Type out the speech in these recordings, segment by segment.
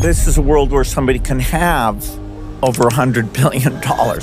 This is a world where somebody can have over $100 billion.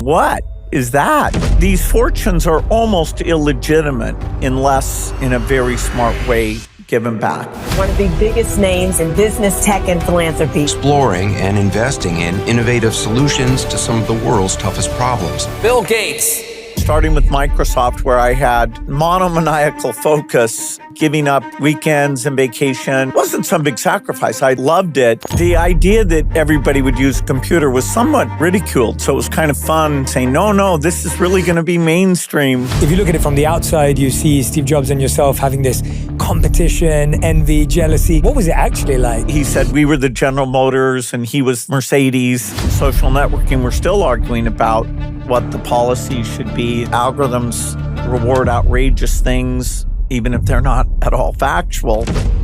What is that? These fortunes are almost illegitimate unless in a very smart way given back. One of the biggest names in business, tech, and philanthropy. Exploring and investing in innovative solutions to some of the world's toughest problems. Bill Gates. Starting with Microsoft, where I had monomaniacal focus, giving up weekends and vacation. It wasn't some big sacrifice. I loved it. The idea that everybody would use a computer was somewhat ridiculed. So it was kind of fun saying, no, this is really going to be mainstream. If you look at it from the outside, you see Steve Jobs and yourself having this competition, envy, jealousy. What was it actually like? He said we were the General Motors and he was Mercedes. Social networking, we're still arguing about what the policy should be. Algorithms reward outrageous things, even if they're not at all factual.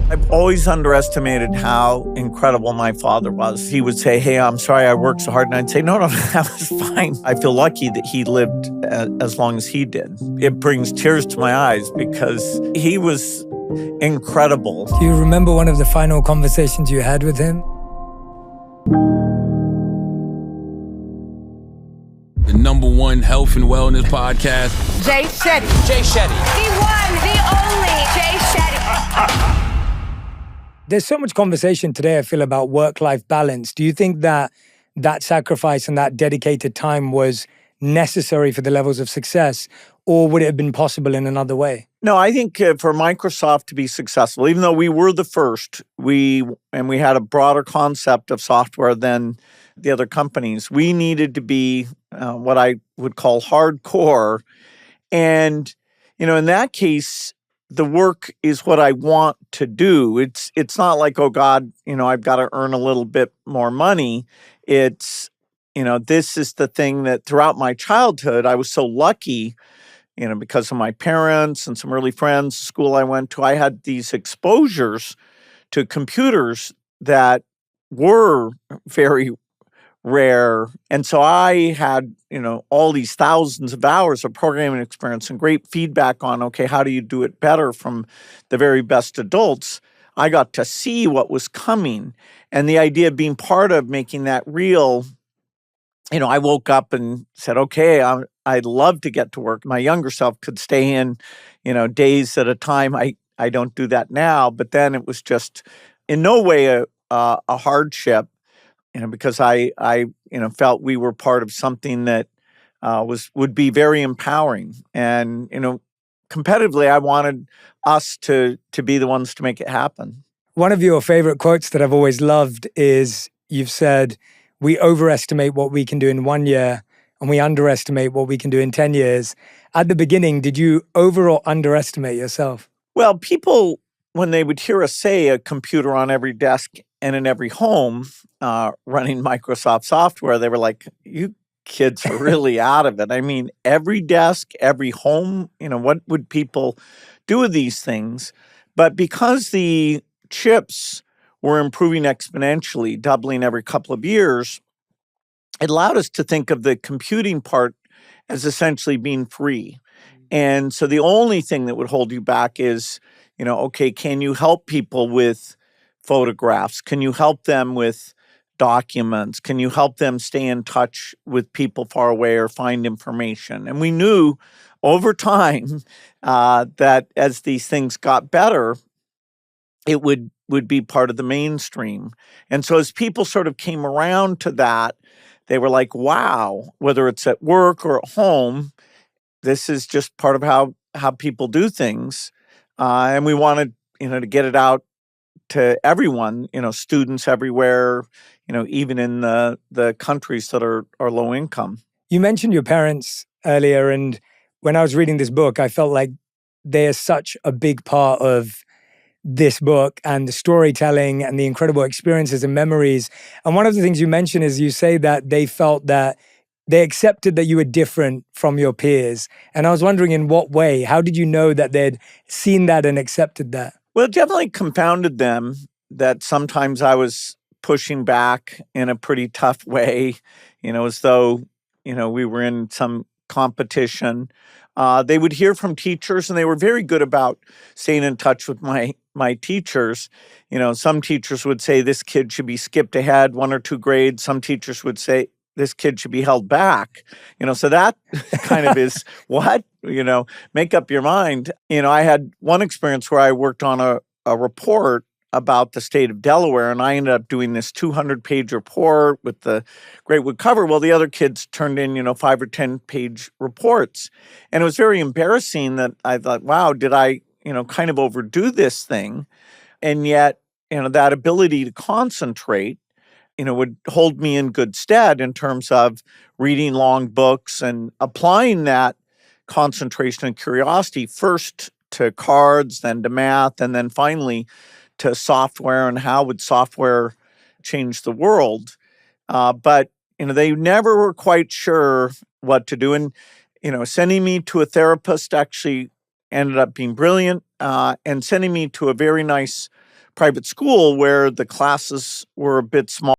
I've always underestimated how incredible my father was. He would say, hey, I'm sorry I worked so hard. And I'd say, no, that was fine. I feel lucky that he lived as long as he did. It brings tears to my eyes because he was incredible. Do you remember one of the final conversations you had with him? The #1 health and wellness podcast. Jay Shetty. Jay Shetty. The one, the only Jay Shetty. There's so much conversation today, I feel, about work-life balance. Do you think that that sacrifice and that dedicated time was necessary for the levels of success, or would it have been possible in another way? No, I think for Microsoft to be successful, even though we were the first, we had a broader concept of software than the other companies, we needed to be what I would call hardcore. And, in that case, the work is what I want to do. It's not like, oh God, I've got to earn a little bit more money. It's, this is the thing that throughout my childhood, I was so lucky, because of my parents and some early friends, the school I went to, I had these exposures to computers that were very rare. And so I had, all these thousands of hours of programming experience and great feedback on, okay, how do you do it better from the very best adults? I got to see what was coming. And the idea of being part of making that real, I woke up and said, okay, I'd love to get to work. My younger self could stay in, days at a time. I don't do that now. But then it was just in no way a hardship. Because I felt we were part of something that would be very empowering. And, competitively, I wanted us to be the ones to make it happen. One of your favorite quotes that I've always loved is you've said, we overestimate what we can do in 1 year and we underestimate what we can do in 10 years. At the beginning, did you over or underestimate yourself? Well, people, when they would hear us say a computer on every desk and in every home running Microsoft software, they were like, you kids are really out of it. I mean, every desk, every home, what would people do with these things? But because the chips were improving exponentially, doubling every couple of years, it allowed us to think of the computing part as essentially being free. And so the only thing that would hold you back is, okay, can you help people with photographs? Can you help them with documents? Can you help them stay in touch with people far away or find information? And we knew over time that as these things got better, it would be part of the mainstream. And so as people sort of came around to that, they were like, wow, whether it's at work or at home, this is just part of how people do things. And we wanted, to get it out to everyone, students everywhere, even in the countries that are low income. You mentioned your parents earlier, and when I was reading this book, I felt like they are such a big part of this book and the storytelling and the incredible experiences and memories. And one of the things you mentioned is you say that they felt that they accepted that you were different from your peers. And I was wondering, in what way? How did you know that they'd seen that and accepted that? Well, it definitely confounded them that sometimes I was pushing back in a pretty tough way, as though, we were in some competition. They would hear from teachers, and they were very good about staying in touch with my my teachers, some teachers would say this kid should be skipped ahead 1 or 2 grades. Some teachers would say this kid should be held back. So that kind of is what, make up your mind. I had one experience where I worked on a report about the state of Delaware, and I ended up doing this 200-page report with the Great Wood cover. Well, the other kids turned in, 5 or 10-page reports. And it was very embarrassing that I thought, wow, did I, kind of overdo this thing? And yet, that ability to concentrate, would hold me in good stead in terms of reading long books and applying that concentration and curiosity first to cards, then to math, and then finally to software and how would software change the world. But, they never were quite sure what to do. And, sending me to a therapist actually ended up being brilliant, and sending me to a very nice private school where the classes were a bit small.